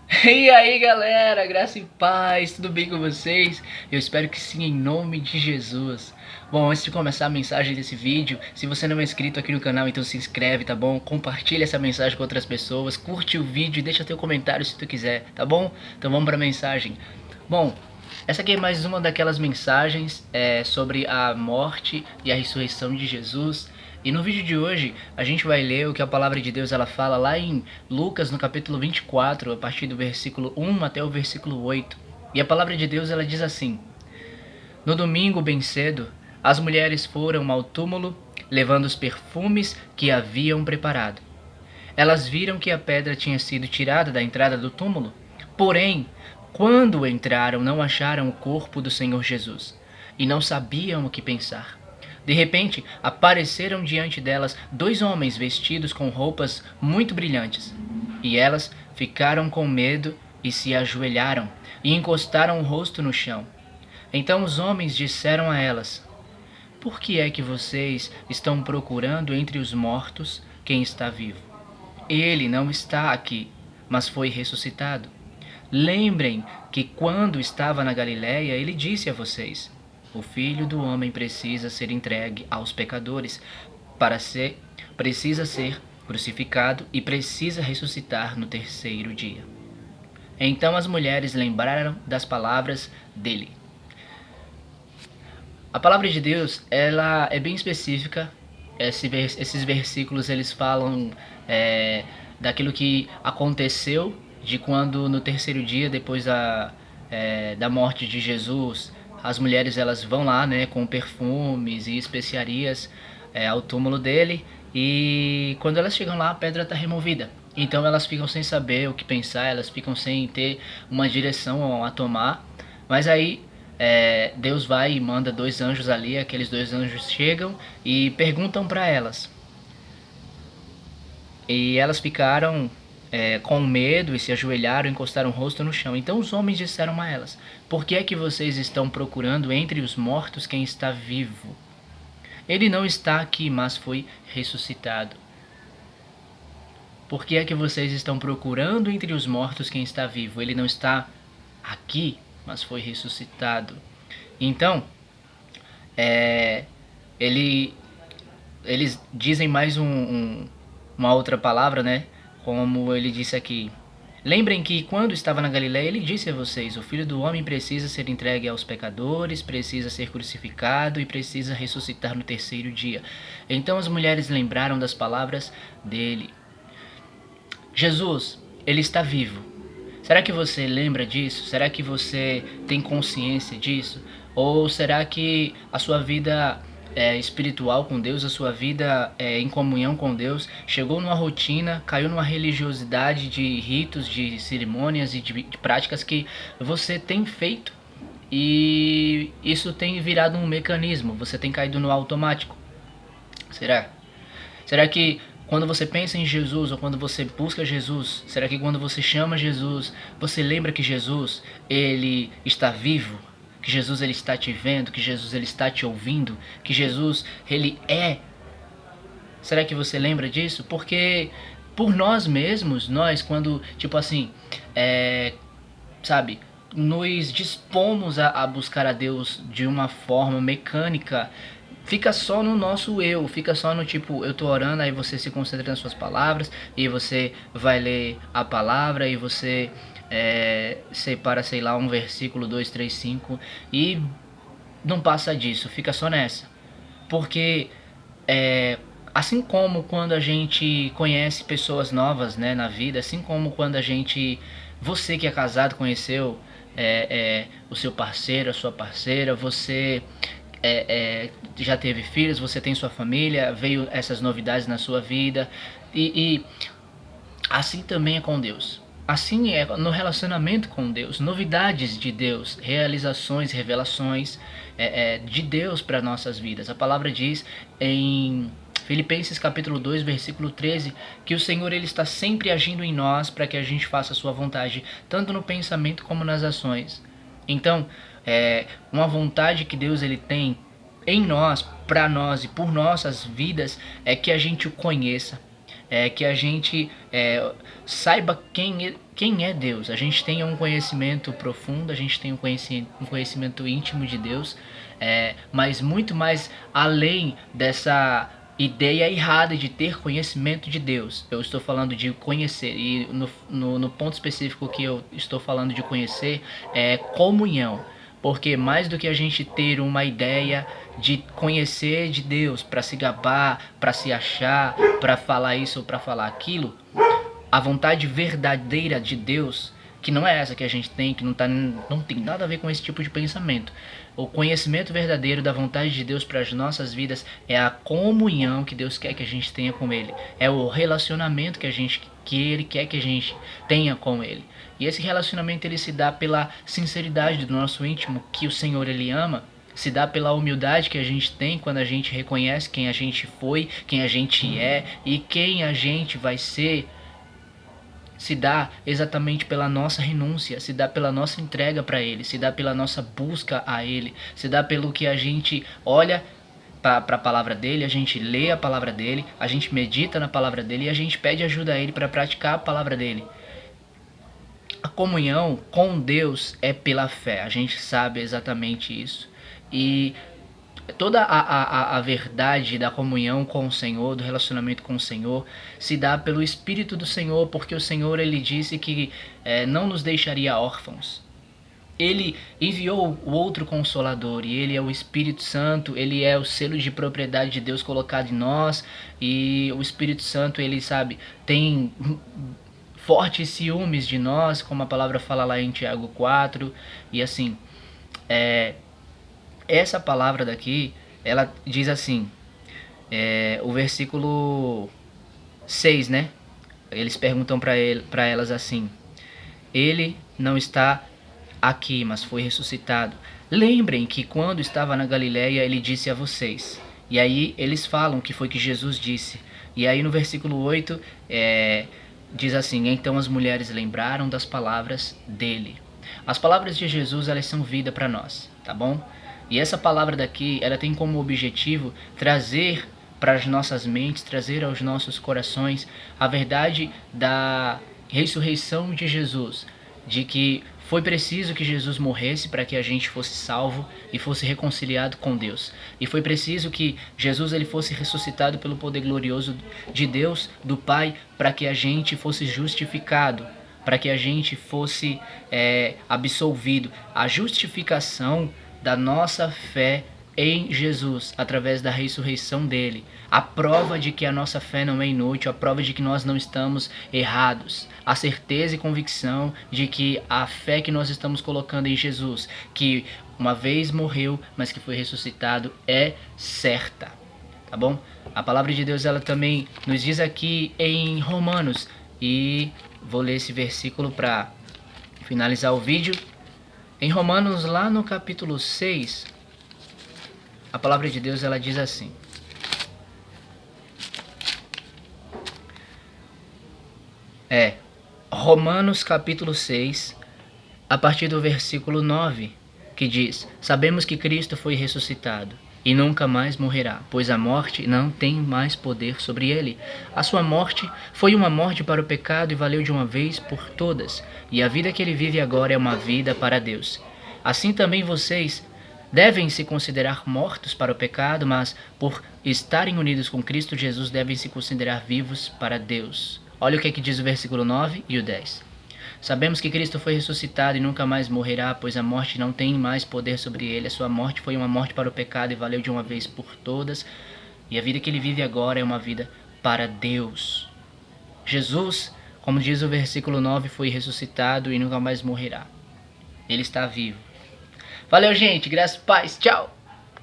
E aí galera, graça e paz, tudo bem com vocês? Eu espero que sim, em nome de Jesus. Bom, antes de começar a mensagem desse vídeo, se você não é inscrito aqui no canal, então se inscreve, tá bom? Compartilha essa mensagem com outras pessoas, curte o vídeo e deixa teu comentário se tu quiser, tá bom? Então vamos pra mensagem. Bom, essa aqui é mais uma daquelas mensagens sobre a morte e a ressurreição de Jesus. E no vídeo de hoje a gente vai ler o que a palavra de Deus ela fala lá em Lucas no capítulo 24, a partir do versículo 1 até o versículo 8. E a palavra de Deus ela diz assim: No domingo bem cedo, as mulheres foram ao túmulo levando os perfumes que haviam preparado. Elas viram que a pedra tinha sido tirada da entrada do túmulo, porém, quando entraram não acharam o corpo do Senhor Jesus e não sabiam o que pensar. De repente, apareceram diante delas dois homens vestidos com roupas muito brilhantes. E elas ficaram com medo e se ajoelharam e encostaram o rosto no chão. Então os homens disseram a elas: Por que é que vocês estão procurando entre os mortos quem está vivo? Ele não está aqui, mas foi ressuscitado. Lembrem que quando estava na Galiléia, ele disse a vocês: O Filho do Homem precisa ser entregue aos pecadores, precisa ser crucificado e precisa ressuscitar no terceiro dia. Então as mulheres lembraram das palavras dele. A palavra de Deus, ela é bem específica. Esses versículos eles falam daquilo que aconteceu, de quando no terceiro dia depois da morte de Jesus, as mulheres elas vão lá, né, com perfumes e especiarias ao túmulo dele, e quando elas chegam lá a pedra está removida. Então elas ficam sem saber o que pensar, elas ficam sem ter uma direção a tomar. Mas aí Deus vai e manda dois anjos ali, aqueles dois anjos chegam e perguntam para elas. E elas ficaram com medo e se ajoelharam e encostaram o rosto no chão. Então os homens disseram a elas: Por que é que vocês estão procurando entre os mortos quem está vivo? Ele não está aqui, mas foi ressuscitado. Por que é que vocês estão procurando entre os mortos quem está vivo? Ele não está aqui, mas foi ressuscitado. Então, é, ele, eles dizem mais uma outra palavra, né? Como ele disse aqui. Lembrem que quando estava na Galiléia, ele disse a vocês: O Filho do Homem precisa ser entregue aos pecadores, precisa ser crucificado e precisa ressuscitar no terceiro dia. Então as mulheres lembraram das palavras dele. Jesus, ele está vivo. Será que você lembra disso? Será que você tem consciência disso? Ou será que a sua vida espiritual com Deus, a sua vida em comunhão com Deus, chegou numa rotina, caiu numa religiosidade de ritos, de cerimônias e de práticas que você tem feito e isso tem virado um mecanismo, você tem caído no automático? Será? Será que quando você pensa em Jesus ou quando você busca Jesus, será que quando você chama Jesus, você lembra que Jesus, ele está vivo? Que Jesus ele está te vendo, que Jesus ele está te ouvindo, que Jesus ele é? Será que você lembra disso? Porque por nós mesmos, nós quando, tipo assim, sabe, nos dispomos a buscar a Deus de uma forma mecânica, fica só no nosso eu, fica só no tipo, eu tô orando, aí você se concentra nas suas palavras, e você vai ler a palavra, e você separa, sei lá, um versículo, 2, 3, 5, e não passa disso, fica só nessa. Porque assim como quando a gente conhece pessoas novas, né, na vida, assim como quando a gente, você que é casado conheceu o seu parceiro, a sua parceira, você já teve filhos, você tem sua família, veio essas novidades na sua vida e assim também é com Deus. Assim é no relacionamento com Deus, novidades de Deus, realizações, revelações de Deus para nossas vidas. A palavra diz em Filipenses capítulo 2, versículo 13, que o Senhor ele está sempre agindo em nós para que a gente faça a sua vontade, tanto no pensamento como nas ações. Então, uma vontade que Deus ele tem em nós, para nós e por nossas vidas, é que a gente o conheça, é que a gente saiba quem é Deus. A gente tenha um conhecimento profundo, a gente tenha um conhecimento íntimo de Deus, mas muito mais além dessa ideia errada de ter conhecimento de Deus. Eu estou falando de conhecer, e no ponto específico que eu estou falando de conhecer é comunhão. Porque mais do que a gente ter uma ideia de conhecer de Deus para se gabar, para se achar, para falar isso ou para falar aquilo, a vontade verdadeira de Deus, que não é essa que a gente tem, que não tem nada a ver com esse tipo de pensamento. O conhecimento verdadeiro da vontade de Deus para as nossas vidas é a comunhão que Deus quer que a gente tenha com Ele. É o relacionamento que Ele quer que a gente tenha com Ele. E esse relacionamento ele se dá pela sinceridade do nosso íntimo, que o Senhor Ele ama. Se dá pela humildade que a gente tem quando a gente reconhece quem a gente foi, quem a gente é e quem a gente vai ser. Se dá exatamente pela nossa renúncia, se dá pela nossa entrega para Ele, se dá pela nossa busca a Ele, se dá pelo que a gente olha para a palavra dele, a gente lê a palavra dele, a gente medita na palavra dele e a gente pede ajuda a Ele para praticar a palavra dele. A comunhão com Deus é pela fé, a gente sabe exatamente isso. E toda a verdade da comunhão com o Senhor, do relacionamento com o Senhor, se dá pelo Espírito do Senhor, porque o Senhor ele disse que não nos deixaria órfãos. Ele enviou o outro Consolador, e Ele é o Espírito Santo, Ele é o selo de propriedade de Deus colocado em nós, e o Espírito Santo, ele sabe, tem fortes ciúmes de nós, como a palavra fala lá em Tiago 4, e assim, essa palavra daqui, ela diz assim, o versículo 6, né? Eles perguntam para elas assim: Ele não está aqui, mas foi ressuscitado. Lembrem que quando estava na Galileia, ele disse a vocês. E aí eles falam que foi que Jesus disse. E aí no versículo 8 diz assim: Então as mulheres lembraram das palavras dele. As palavras de Jesus, elas são vida para nós, tá bom? E essa palavra daqui, ela tem como objetivo trazer para as nossas mentes, trazer aos nossos corações a verdade da ressurreição de Jesus, de que foi preciso que Jesus morresse para que a gente fosse salvo e fosse reconciliado com Deus. E foi preciso que Jesus ele fosse ressuscitado pelo poder glorioso de Deus, do Pai, para que a gente fosse justificado, para que a gente fosse absolvido. A justificação da nossa fé em Jesus, através da ressurreição dele. A prova de que a nossa fé não é inútil, a prova de que nós não estamos errados. A certeza e convicção de que a fé que nós estamos colocando em Jesus, que uma vez morreu, mas que foi ressuscitado, é certa. Tá bom? A palavra de Deus ela também nos diz aqui em Romanos, e vou ler esse versículo para finalizar o vídeo. Em Romanos, lá no capítulo 6, a palavra de Deus ela diz assim: Romanos capítulo 6, a partir do versículo 9, que diz: Sabemos que Cristo foi ressuscitado e nunca mais morrerá, pois a morte não tem mais poder sobre ele. A sua morte foi uma morte para o pecado e valeu de uma vez por todas, e a vida que ele vive agora é uma vida para Deus. Assim também vocês devem se considerar mortos para o pecado, mas por estarem unidos com Cristo Jesus devem se considerar vivos para Deus. Olha o que diz o versículo 9 e o 10. Sabemos que Cristo foi ressuscitado e nunca mais morrerá, pois a morte não tem mais poder sobre ele. A sua morte foi uma morte para o pecado e valeu de uma vez por todas. E a vida que ele vive agora é uma vida para Deus. Jesus, como diz o versículo 9, foi ressuscitado e nunca mais morrerá. Ele está vivo. Valeu, gente. Graças e paz. Tchau.